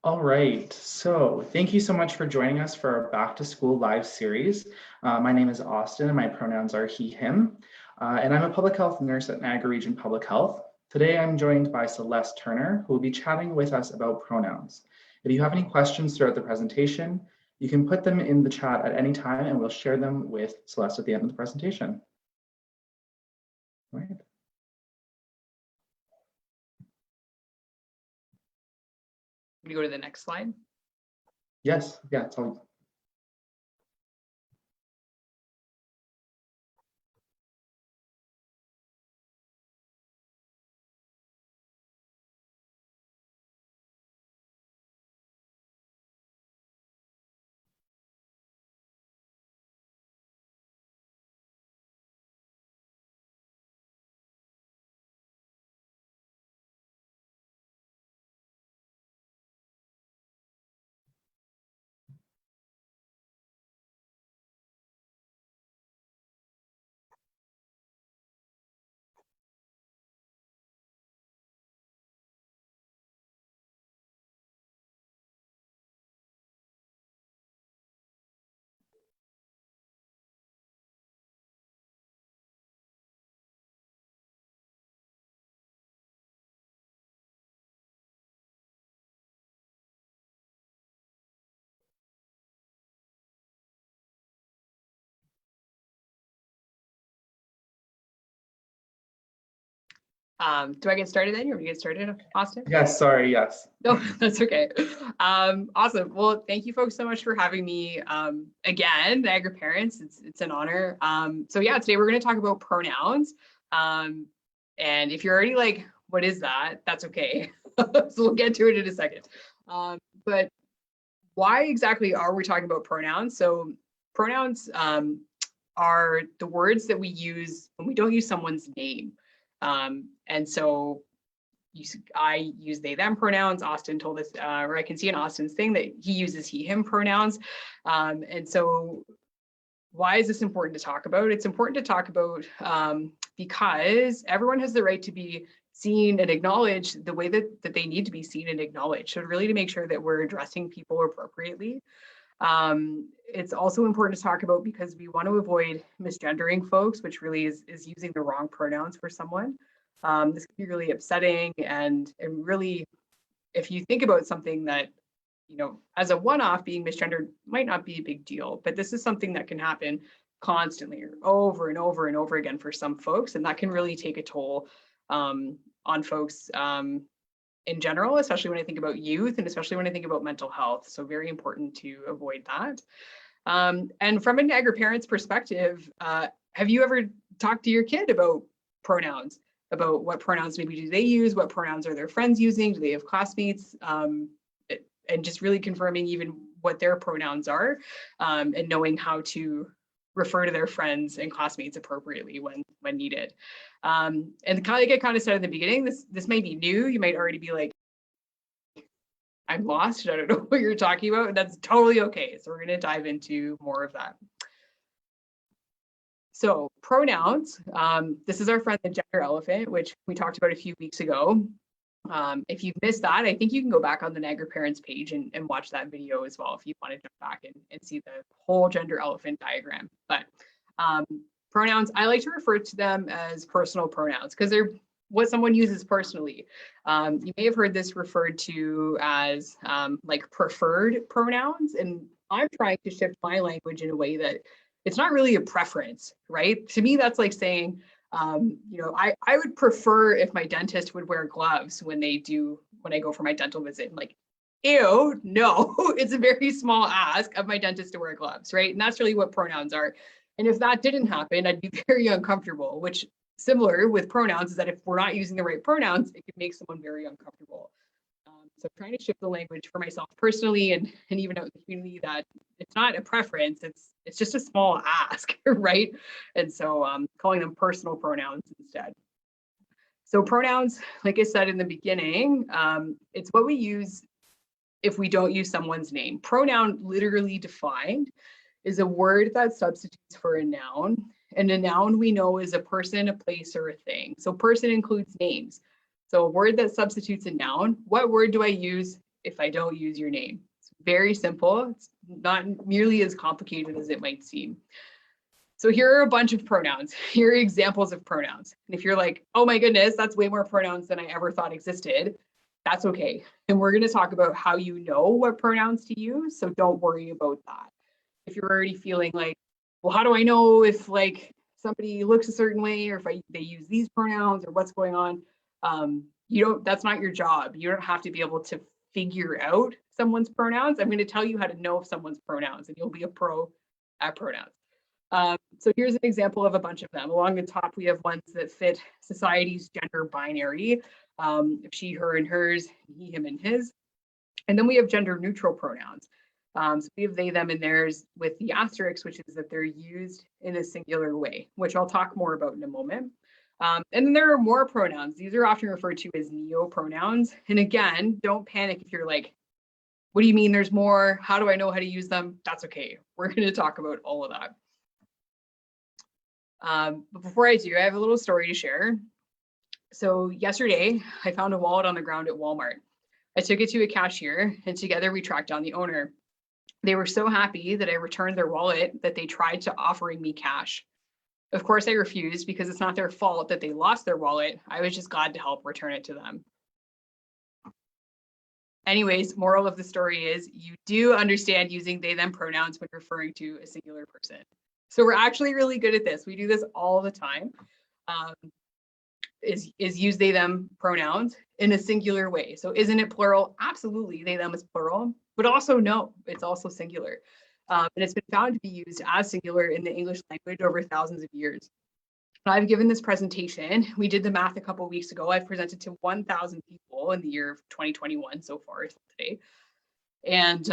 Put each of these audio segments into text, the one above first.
All right, so thank you so much for joining us for our Back to School live series. My name is Austin and my pronouns are he, him, and I'm a public health nurse at Niagara Region Public Health. Today I'm joined by Celeste Turner, who will be chatting with us about pronouns. If you have any questions throughout the presentation, you can put them in the chat at any time and we'll share them with Celeste at the end of the presentation. All right. Can you go to the next slide? Yes, yeah, it's all. Do I get started then? You want me to get started, Austin? Yes, sorry, yes. No, that's okay. Awesome. Well, thank you folks so much for having me again, Niagara Parents. It's an honor. So yeah, today we're going to talk about pronouns. And if you're already like, what is that? That's okay. So we'll get to it in a second. But why exactly are we talking about pronouns? So pronouns are the words that we use when we don't use someone's name. And so I use they, them pronouns. Austin told us, or I can see in Austin's thing that he uses he, him pronouns. And so why is this important to talk about? It's important to talk about because everyone has the right to be seen and acknowledged the way that they need to be seen and acknowledged. So really to make sure that we're addressing people appropriately. It's also important to talk about because we want to avoid misgendering folks, which really is using the wrong pronouns for someone. This can be really upsetting and really, if you think about something that, you know, as a one-off, being misgendered might not be a big deal, but this is something that can happen constantly or over and over and over again for some folks, and that can really take a toll on folks in general, especially when I think about youth and especially when I think about mental health. So very important to avoid that. And from a Niagara Parents perspective, have you ever talked to your kid about pronouns, about what pronouns maybe do they use, what pronouns are their friends using, do they have classmates, and just really confirming even what their pronouns are, and knowing how to refer to their friends and classmates appropriately when needed. And like I kind of said in the beginning, this may be new. You might already be like, I'm lost. I don't know what you're talking about. And that's totally okay. So we're going to dive into more of that. So pronouns, this is our friend the gender elephant, which we talked about a few weeks ago. If you've missed that, I think you can go back on the Niagara Parents page and watch that video as well if you want to jump back and see the whole gender elephant diagram. But pronouns, I like to refer to them as personal pronouns because they're what someone uses personally. You may have heard this referred to as like preferred pronouns, and I'm trying to shift my language in a way that it's not really a preference, right? To me, that's like saying, you know, I would prefer if my dentist would wear gloves when I go for my dental visit. I'm like, ew, no, it's a very small ask of my dentist to wear gloves, right? And that's really what pronouns are. And if that didn't happen, I'd be very uncomfortable, which similar with pronouns is that if we're not using the right pronouns, it can make someone very uncomfortable. So I'm trying to shift the language for myself personally and even out in the community that it's not a preference, it's just a small ask, right? And so calling them personal pronouns instead. So pronouns, like I said in the beginning, it's what we use if we don't use someone's name. Pronoun, literally defined, is a word that substitutes for a noun. And a noun we know is a person, a place, or a thing. So person includes names. So a word that substitutes a noun, what word do I use if I don't use your name. It's very simple. It's not nearly as complicated as it might seem. So here are a bunch of pronouns. Here are examples of pronouns. And if you're like, oh my goodness, that's way more pronouns than I ever thought existed, that's okay. And we're going to talk about how you know what pronouns to use. So don't worry about that. If you're already feeling like, well, how do I know if like somebody looks a certain way, or if they use these pronouns, or what's going on? That's not your job. You don't have to be able to figure out someone's pronouns. I'm going to tell you how to know someone's pronouns, and you'll be a pro at pronouns. So here's an example of a bunch of them. Along the top, we have ones that fit society's gender binary, she, her, and hers, he, him, and his. And then we have gender neutral pronouns. So we have they, them, and theirs with the asterisk, which is that they're used in a singular way, which I'll talk more about in a moment. And then there are more pronouns. These are often referred to as neo-pronouns. And again, don't panic if you're like, what do you mean there's more? How do I know how to use them? That's okay. We're going to talk about all of that. But before I do, I have a little story to share. So yesterday, I found a wallet on the ground at Walmart. I took it to a cashier, and together we tracked down the owner. They were so happy that I returned their wallet that they tried to offering me cash. Of course, I refused because it's not their fault that they lost their wallet. I was just glad to help return it to them. Anyways, moral of the story is you do understand using they, them pronouns when referring to a singular person. So we're actually really good at this. We do this all the time. Is use they, them pronouns in a singular way. So isn't it plural? Absolutely, they, them is plural, but also no, it's also singular. And it's been found to be used as singular in the English language over thousands of years. I've given this presentation. We did the math a couple of weeks ago. I've presented to 1,000 people in the year of 2021 so far today. And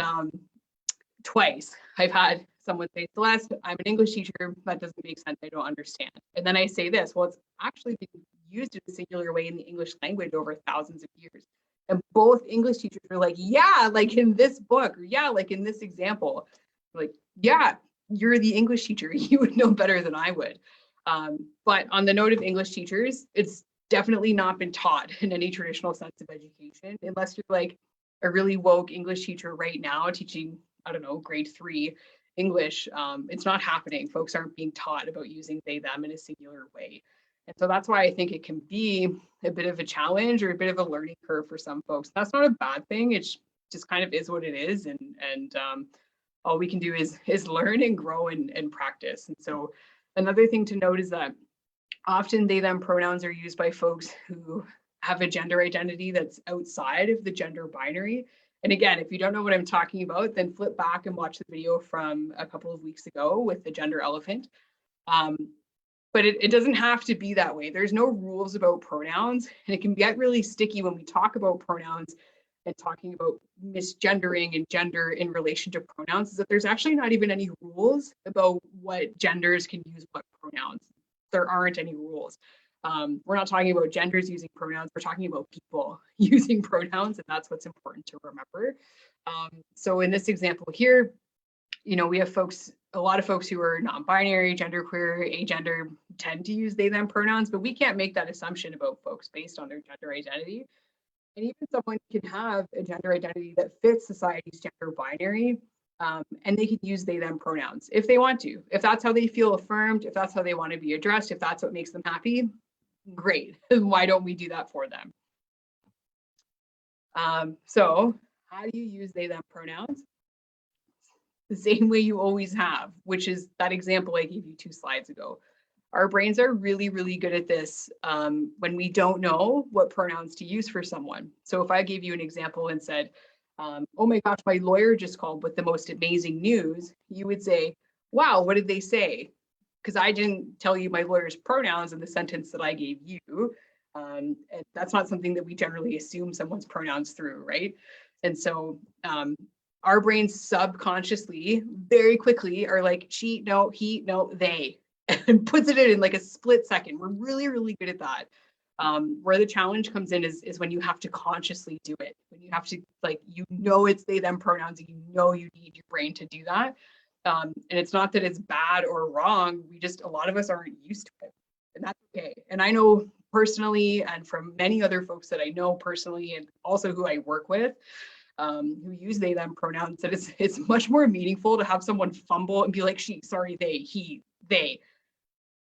twice I've had someone say, Celeste, I'm an English teacher. That doesn't make sense. I don't understand. And then I say this, well, it's actually been used in a singular way in the English language over thousands of years. And both English teachers were like, yeah, like in this book, or yeah, like in this example. Like, yeah, you're the English teacher. You would know better than I would. But on the note of English teachers, it's definitely not been taught in any traditional sense of education, unless you're like a really woke English teacher right now teaching, I don't know, grade 3 English. It's not happening. Folks aren't being taught about using they, them in a singular way. And so that's why I think it can be a bit of a challenge or a bit of a learning curve for some folks. That's not a bad thing. It just kind of is what it is. And all we can do is learn and grow and practice. And so another thing to note is that often they, them pronouns are used by folks who have a gender identity that's outside of the gender binary. And again, if you don't know what I'm talking about, then flip back and watch the video from a couple of weeks ago with the gender elephant. But it doesn't have to be that way. There's no rules about pronouns, and it can get really sticky when we talk about pronouns and talking about misgendering and gender in relation to pronouns, is that there's actually not even any rules about what genders can use what pronouns. There aren't any rules. We're not talking about genders using pronouns, we're talking about people using pronouns, and that's what's important to remember. So in this example here, you know, we have a lot of folks who are non-binary, genderqueer, agender tend to use they, them pronouns, but we can't make that assumption about folks based on their gender identity. And even someone can have a gender identity that fits society's gender binary, and they can use they, them pronouns if they want to. If that's how they feel affirmed, if that's how they want to be addressed, if that's what makes them happy, great. Why don't we do that for them? So how do you use they, them pronouns? The same way you always have, which is that example I gave you 2 slides ago. Our brains are really, really good at this when we don't know what pronouns to use for someone. So if I gave you an example and said, oh my gosh, my lawyer just called with the most amazing news, you would say, wow, what did they say? Because I didn't tell you my lawyer's pronouns in the sentence that I gave you. And that's not something that we generally assume someone's pronouns through, right? And so our brains subconsciously, very quickly are like, she, no, he, no, they, and puts it in like a split second. We're really, really good at that. Where the challenge comes in is when you have to consciously do it, when you have to, like, you know, it's they, them pronouns, and you know you need your brain to do that. And it's not that it's bad or wrong. A lot of us aren't used to it, and that's okay. And I know personally, and from many other folks that I know personally, and also who I work with, who use they, them pronouns, that it's much more meaningful to have someone fumble and be like, she, sorry, they, he, they,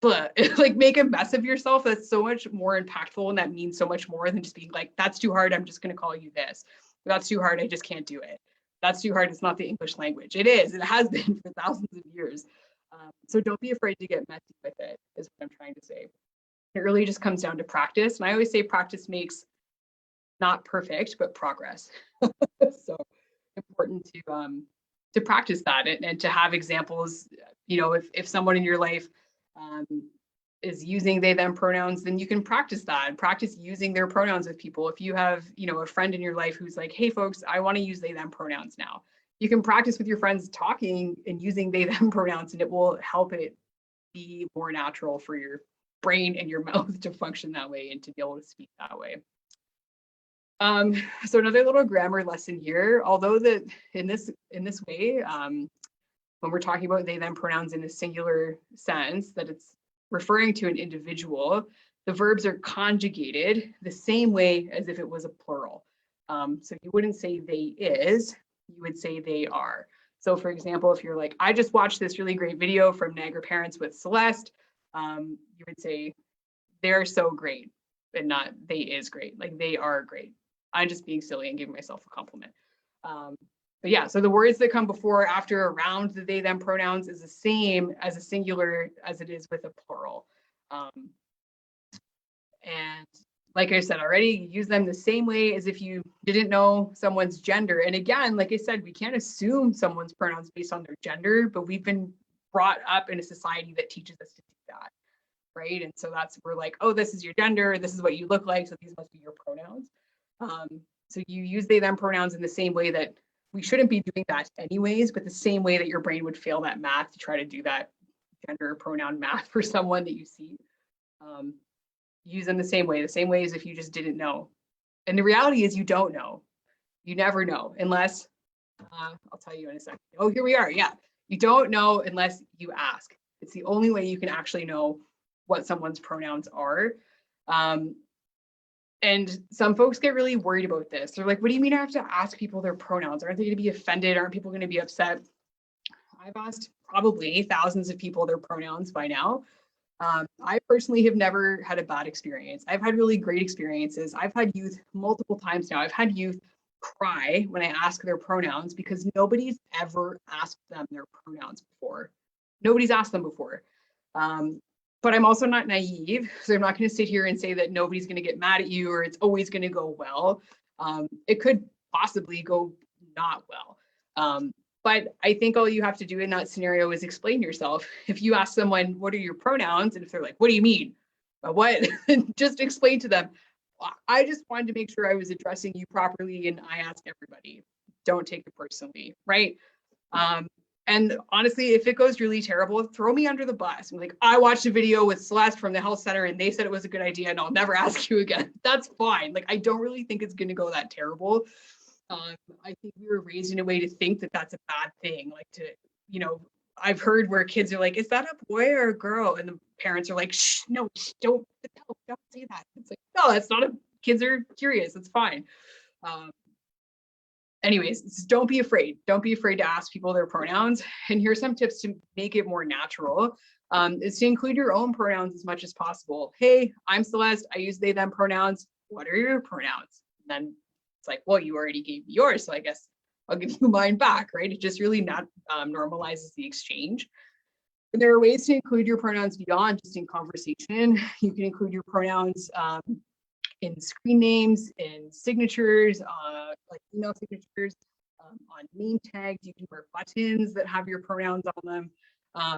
but like make a mess of yourself. That's so much more impactful, and that means so much more than just being like, that's too hard, I'm just going to call you this. That's too hard, I just can't do it. That's too hard, it's not the English language. It is, it has been for thousands of years. So don't be afraid to get messy with it, is what I'm trying to say. It really just comes down to practice. And I always say practice makes not perfect, but progress. So important to practice that, and to have examples. You know, if someone in your life is using they, them pronouns, then you can practice that and practice using their pronouns with people. If you have, you know, a friend in your life who's like, hey folks, I want to use they, them pronouns now. You can practice with your friends talking and using they, them pronouns, and it will help it be more natural for your brain and your mouth to function that way and to be able to speak that way. So another little grammar lesson here, although that in this way, when we're talking about they, them pronouns in a singular sense, that it's referring to an individual, the verbs are conjugated the same way as if it was a plural. So you wouldn't say they is, you would say they are. So for example, if you're like, I just watched this really great video from Niagara Parents with Celeste, you would say they're so great, and not they is great, like they are great. I'm just being silly and giving myself a compliment. But yeah, so the words that come before, after, around the they, them pronouns is the same as a singular as it is with a plural. And like I said already, you use them the same way as if you didn't know someone's gender. And again, like I said, we can't assume someone's pronouns based on their gender, but we've been brought up in a society that teaches us to do that, right? And so we're like, oh, this is your gender, this is what you look like, so these must be your pronouns. So you use they, them pronouns in the same way that we shouldn't be doing that anyways, but the same way that your brain would fail that math to try to do that gender pronoun math for someone that you see. Use them the same way as if you just didn't know. And the reality is you don't know. You never know unless, I'll tell you in a second. Oh, here we are. Yeah. You don't know unless you ask. It's the only way you can actually know what someone's pronouns are. And some folks get really worried about this. They're like, what do you mean I have to ask people their pronouns? Aren't they going to be offended? Aren't people going to be upset? I've asked probably thousands of people their pronouns by now. I personally have never had a bad experience. I've had really great experiences. I've had youth multiple times now. I've had youth cry when I ask their pronouns because nobody's ever asked them their pronouns before. Nobody's asked them before. But I'm also not naive, so I'm not going to sit here and say that nobody's going to get mad at you or it's always going to go well. It could possibly go not well. But I think all you have to do in that scenario is explain yourself. If you ask someone, what are your pronouns? And if they're like, what do you mean? What? Just explain to them. I just wanted to make sure I was addressing you properly, and I ask everybody. Don't take it personally, right? And honestly, if it goes really terrible, throw me under the bus. I'm like, I watched a video with Celeste from the health center and they said it was a good idea and I'll never ask you again. That's fine. Like, I don't really think it's going to go that terrible. I think we were raised in a way to think that that's a bad thing. Like to, you know, I've heard where kids are like, is that a boy or a girl? And the parents are like, shh, no, don't say that. It's like, no, it's not kids are curious. It's fine. Anyways, don't be afraid. Don't be afraid to ask people their pronouns. And here's some tips to make it more natural. Is to include your own pronouns as much as possible. Hey, I'm Celeste. I use they, them pronouns. What are your pronouns? And then it's like, well, you already gave me yours, so I guess I'll give you mine back, right? It just really not normalizes the exchange. And there are ways to include your pronouns beyond just in conversation. You can include your pronouns in screen names, in signatures, like email signatures, on name tags. You can wear buttons that have your pronouns on them.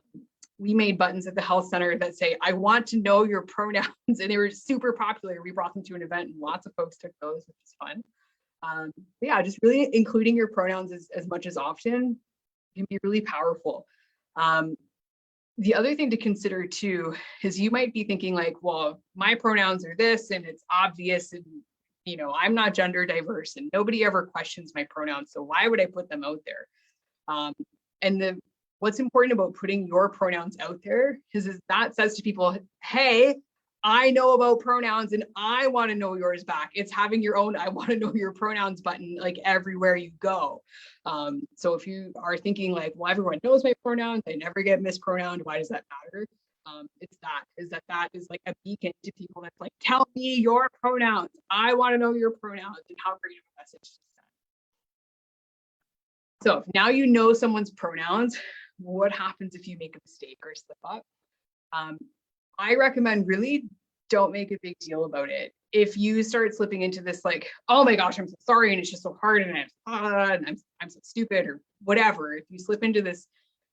We made buttons at the health center that say, I want to know your pronouns, and they were super popular. We brought them to an event and lots of folks took those, which is fun. Yeah, just really including your pronouns as much as often can be really powerful. The other thing to consider too is you might be thinking like, well, my pronouns are this and it's obvious, and you know, I'm not gender diverse and nobody ever questions my pronouns, so why would I put them out there? And what's important about putting your pronouns out there is that says to people, hey, I know about pronouns and I want to know yours back. It's having your own I want to know your pronouns button like everywhere you go. So if you are thinking like, well, everyone knows my pronouns, I never get mispronounced, why does that matter? It's that is like a beacon to people that's like, tell me your pronouns. I want to know your pronouns, and how great of a message to send. So now you know someone's pronouns. What happens if you make a mistake or slip up? I recommend really don't make a big deal about it. If you start slipping into this like, oh my gosh, I'm so sorry, and it's just so hard, and I'm so stupid, or whatever, if you slip into this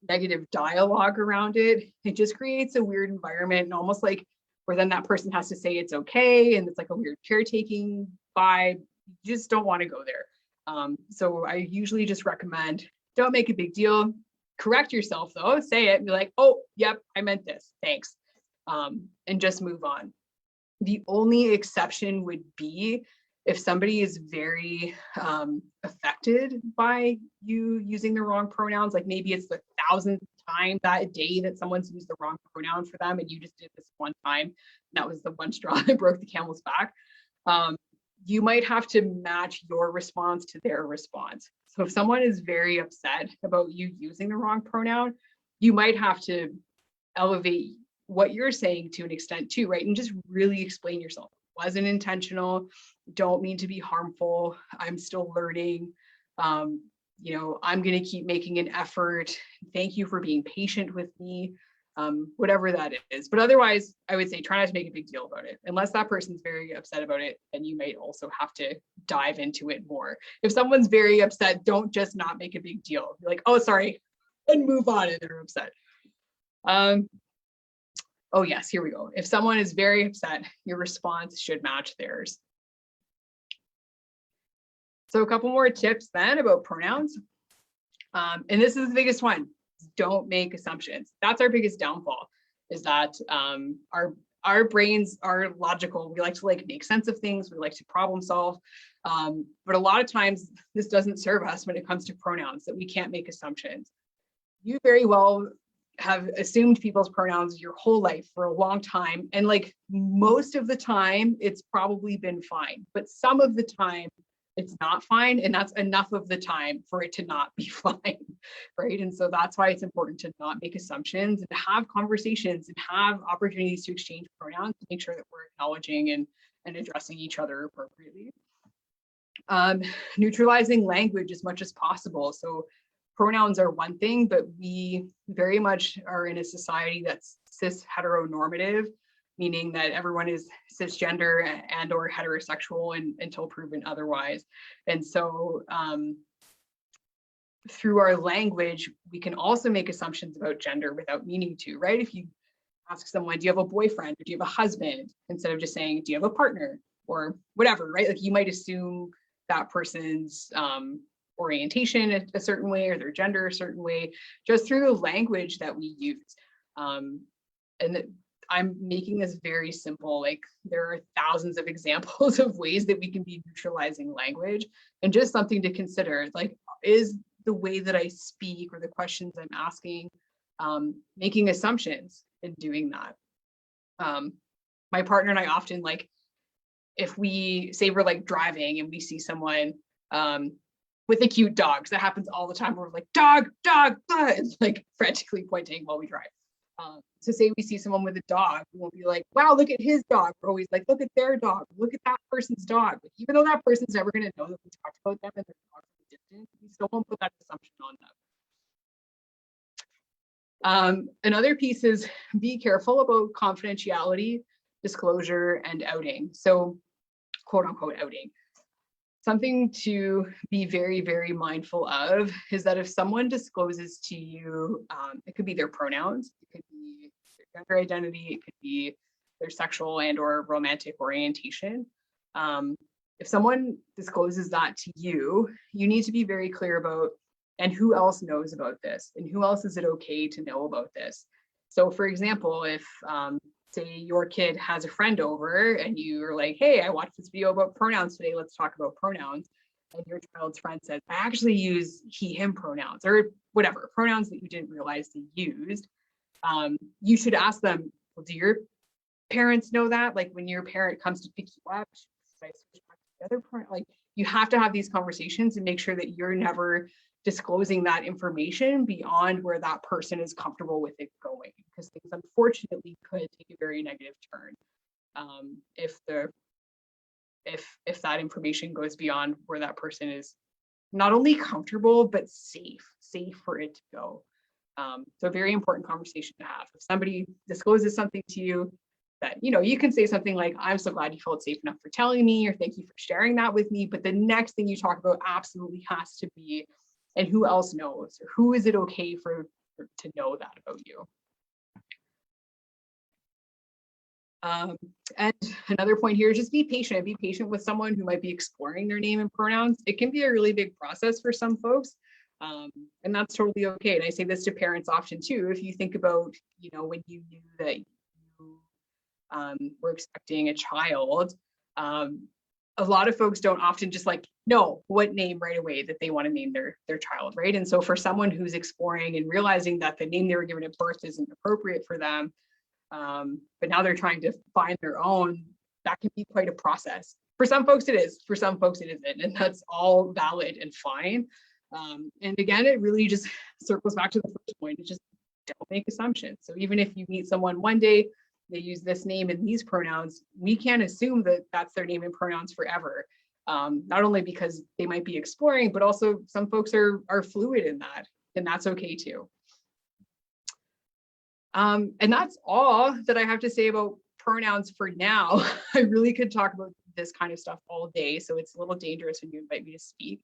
negative dialogue around it, it just creates a weird environment, and almost like where then that person has to say it's okay, and it's like a weird caretaking vibe. You just don't want to go there. So I usually just recommend don't make a big deal. Correct yourself though, say it and be like, oh, yep, I meant this, thanks. And just move on. The only exception would be if somebody is very affected by you using the wrong pronouns, like maybe it's the 1,000th time that day that someone's used the wrong pronoun for them, and you just did this one time, and that was the one straw that broke the camel's back. You might have to match your response to their response. So if someone is very upset about you using the wrong pronoun, you might have to elevate what you're saying to an extent too, right? And just really explain yourself. It wasn't intentional. Don't mean to be harmful. I'm still learning. I'm going to keep making an effort. Thank you for being patient with me. Whatever that is. But otherwise, I would say try not to make a big deal about it. Unless that person's very upset about it, then you might also have to dive into it more. If someone's very upset, don't just not make a big deal. Be like, oh, sorry, and move on if they're upset. Oh yes, here we go. If someone is very upset, your response should match theirs. So a couple more tips then about pronouns. And this is the biggest one. Don't make assumptions. That's our biggest downfall, is that our brains are logical. We like to make sense of things. We like to problem solve. But a lot of times this doesn't serve us when it comes to pronouns, that we can't make assumptions. You very well have assumed people's pronouns your whole life for a long time. And like most of the time, it's probably been fine. But some of the time, it's not fine, and that's enough of the time for it to not be fine, right? And so that's why it's important to not make assumptions and have conversations and have opportunities to exchange pronouns to make sure that we're acknowledging and addressing each other appropriately. Neutralizing language as much as possible. So pronouns are one thing, but we very much are in a society that's cis heteronormative, meaning that everyone is cisgender and or heterosexual until proven otherwise. And so through our language, we can also make assumptions about gender without meaning to, right? If you ask someone, do you have a boyfriend or do you have a husband? Instead of just saying, do you have a partner or whatever, right? Like you might assume that person's orientation a certain way or their gender a certain way, just through the language that we use. I'm making this very simple. Like there are thousands of examples of ways that we can be neutralizing language, and just something to consider, like, is the way that I speak or the questions I'm asking, making assumptions in doing that. My partner and I often, like, if we say we're like driving and we see someone with a cute dog, because that happens all the time, we're like, dog, and like frantically pointing while we drive. So say we see someone with a dog, we won't be like, wow, look at his dog. We're always like, look at their dog, look at that person's dog. Like, even though that person's never going to know that we talked about them and their dog from a distance, we still won't put that assumption on them. Another piece is be careful about confidentiality, disclosure, and outing. So quote unquote outing. Something to be very, very mindful of is that if someone discloses to you, it could be their pronouns, it could be their gender identity, it could be their sexual and or romantic orientation. If someone discloses that to you, you need to be very clear about, and who else knows about this, and who else is it okay to know about this. So for example, if say your kid has a friend over and you're like, hey, I watched this video about pronouns today, let's talk about pronouns. And your child's friend says, I actually use he, him pronouns, or whatever, pronouns that you didn't realize they used. You should ask them, well, do your parents know that, like when your parent comes to pick you up, should I switch back to the other parent? Like you have to have these conversations and make sure that you're never disclosing that information beyond where that person is comfortable with it going, because things unfortunately could take a very negative turn if that information goes beyond where that person is not only comfortable but safe for it to go. So a very important conversation to have. If somebody discloses something to you that, you know, you can say something like, I'm so glad you felt safe enough for telling me, or thank you for sharing that with me. But the next thing you talk about absolutely has to be, and who else knows, or who is it okay for to know that about you? And another point here, just be patient. Be patient with someone who might be exploring their name and pronouns. It can be a really big process for some folks. And that's totally okay. And I say this to parents often too. If you think about, you know, when you knew that you were expecting a child, a lot of folks don't often just like know what name right away that they want to name their child, right? And so for someone who's exploring and realizing that the name they were given at birth isn't appropriate for them, but now they're trying to find their own, that can be quite a process. For some folks it is, for some folks it isn't, and that's all valid and fine. And again, it really just circles back to the first point. It's just don't make assumptions. So even if you meet someone one day, they use this name and these pronouns, we can't assume that that's their name and pronouns forever. Not only because they might be exploring, but also some folks are fluid in that, and that's okay too. And that's all that I have to say about pronouns for now. I really could talk about this kind of stuff all day, so it's a little dangerous when you invite me to speak.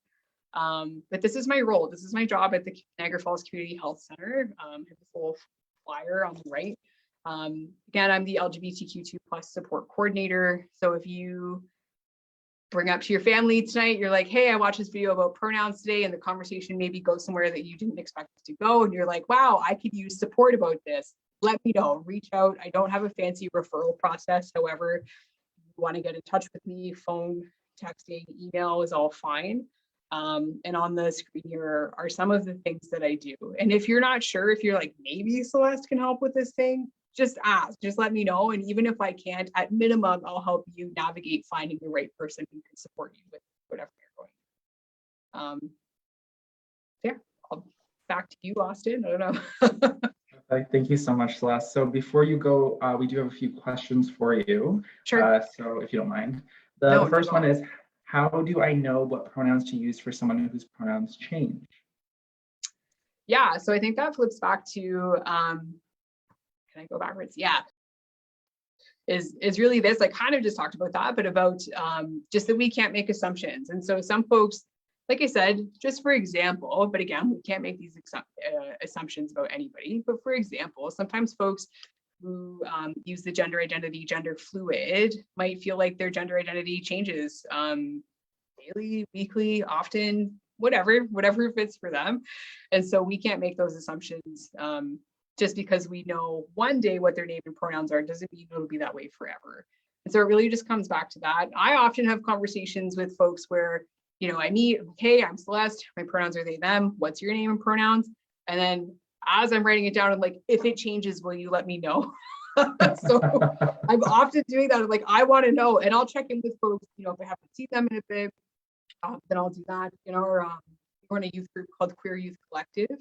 But this is my role. This is my job at the Niagara Falls Community Health Center. I have this little flyer on the right. Again, I'm the LGBTQ2+ support coordinator. So if you bring up to your family tonight, you're like, hey, I watched this video about pronouns today, and the conversation maybe goes somewhere that you didn't expect it to go, and you're like, wow, I could use support about this. Let me know, reach out. I don't have a fancy referral process. However, if you want to get in touch with me, phone, texting, email is all fine. And on the screen here are some of the things that I do. And if you're not sure, if you're like, maybe Celeste can help with this thing, just ask, just let me know. And even if I can't, at minimum, I'll help you navigate finding the right person who can support you with whatever you're going. Yeah, back to you, Austin. I don't know. Thank you so much, Celeste. So before you go, we do have a few questions for you. Sure. So if you don't mind. No, the first one is, how do I know what pronouns to use for someone whose pronouns change? Yeah, so I think that flips back to, can I go backwards? Yeah, is really this, I kind of just talked about that, but about just that we can't make assumptions. And so some folks, like I said, just for example, but again, we can't make these assumptions about anybody, but for example, sometimes folks who use the gender identity, gender fluid, might feel like their gender identity changes daily, weekly, often, whatever fits for them. And so we can't make those assumptions. Just because we know one day what their name and pronouns are doesn't mean it'll be that way forever. And so it really just comes back to that. I often have conversations with folks where, you know, I meet, hey, I'm Celeste, my pronouns are they, them, what's your name and pronouns? And then as I'm writing it down, I'm like, if it changes, will you let me know? So I'm often doing that. I'm like, I want to know, and I'll check in with folks, you know, if I haven't seen them in a bit, then I'll do that. You know, or we're in a youth group called Queer Youth Collective,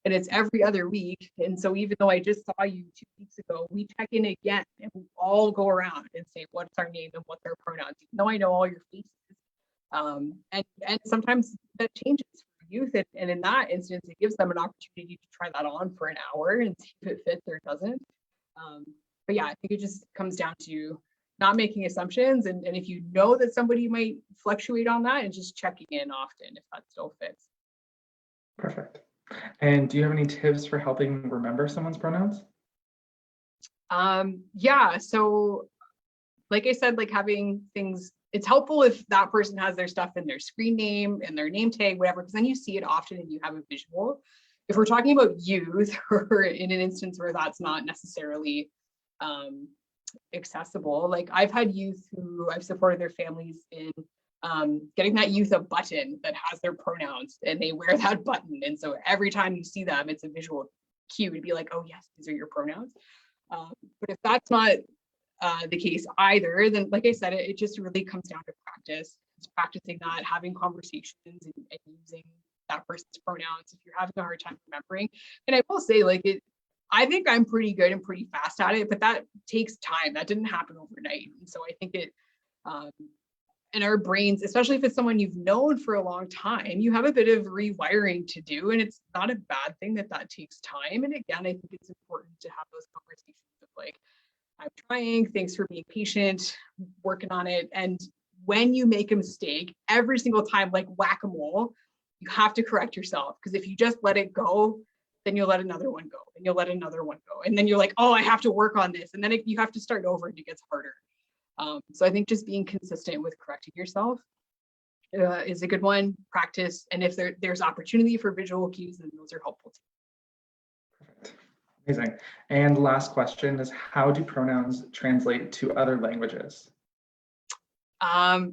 and it's every other week. And so even though I just saw you 2 weeks ago, we check in again and we all go around and say, what's our name and what's our pronouns? Even though I know all your faces. And sometimes that changes for youth. And in that instance, it gives them an opportunity to try that on for an hour and see if it fits or doesn't. But yeah, I think it just comes down to not making assumptions. And if you know that somebody might fluctuate on that, and just checking in often if that still fits. Perfect. And do you have any tips for helping remember someone's pronouns? Yeah, so like I said, like having things, it's helpful if that person has their stuff in their screen name and their name tag, whatever, because then you see it often and you have a visual. If we're talking about youth, or in an instance where that's not necessarily accessible, like I've had youth who I've supported their families in getting that youth a button that has their pronouns, and they wear that button. And so every time you see them, it's a visual cue to be like, oh yes, these are your pronouns. But if that's not the case either, then like I said, it just really comes down to practice. It's practicing that, having conversations and using that person's pronouns if you're having a hard time remembering. And I will say, like, I think I'm pretty good and pretty fast at it, but that takes time. That didn't happen overnight. And so I think in our brains, especially if it's someone you've known for a long time, you have a bit of rewiring to do, and it's not a bad thing that takes time. And again, I think it's important to have those conversations of like, I'm trying, thanks for being patient, working on it. And when you make a mistake, every single time, like whack-a-mole, you have to correct yourself, because if you just let it go, then you'll let another one go, and you'll let another one go. And then you're like, oh, I have to work on this. And then you have to start over and it gets harder. So I think just being consistent with correcting yourself is a good one. Practice. And if there's opportunity for visual cues, then those are helpful too. Perfect. Amazing. And the last question is, how do pronouns translate to other languages? I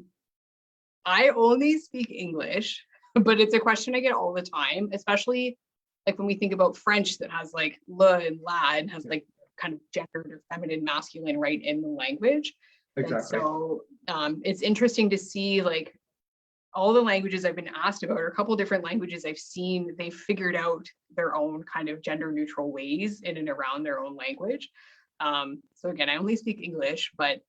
only speak English, but it's a question I get all the time, especially like when we think about French that has like le and la and has like kind of gendered or feminine, masculine right in the language. Exactly. And so it's interesting to see like all the languages I've been asked about, or a couple of different languages I've seen, they've figured out their own kind of gender neutral ways in and around their own language. So again, I only speak English, but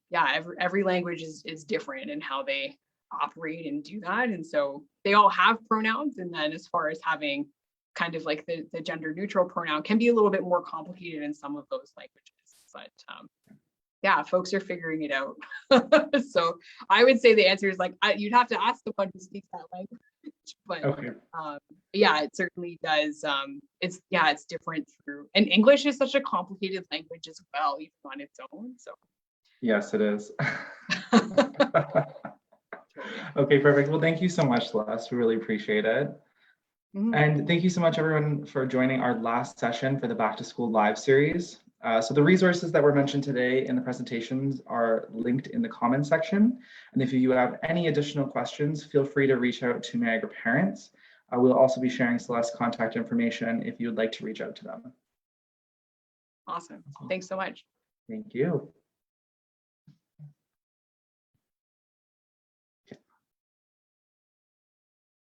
yeah, every language is different in how they operate and do that. And so they all have pronouns. And then as far as having kind of like the gender neutral pronoun can be a little bit more complicated in some of those languages. But yeah, folks are figuring it out. So I would say the answer is like, you'd have to ask the one who speaks that language. But Okay. yeah, it certainly does. It's different through, and English is such a complicated language as well, even on its own. So Yes, it is. Okay, perfect. Well, thank you so much, Celeste. We really appreciate it. Mhm. And thank you so much, everyone, for joining our last session for the Back to School Live series. So the resources that were mentioned today in the presentations are linked in the comments section. And if you have any additional questions, feel free to reach out to Niagara Parents. We'll also be sharing Celeste's contact information if you would like to reach out to them. Awesome. Thanks so much. Thank you.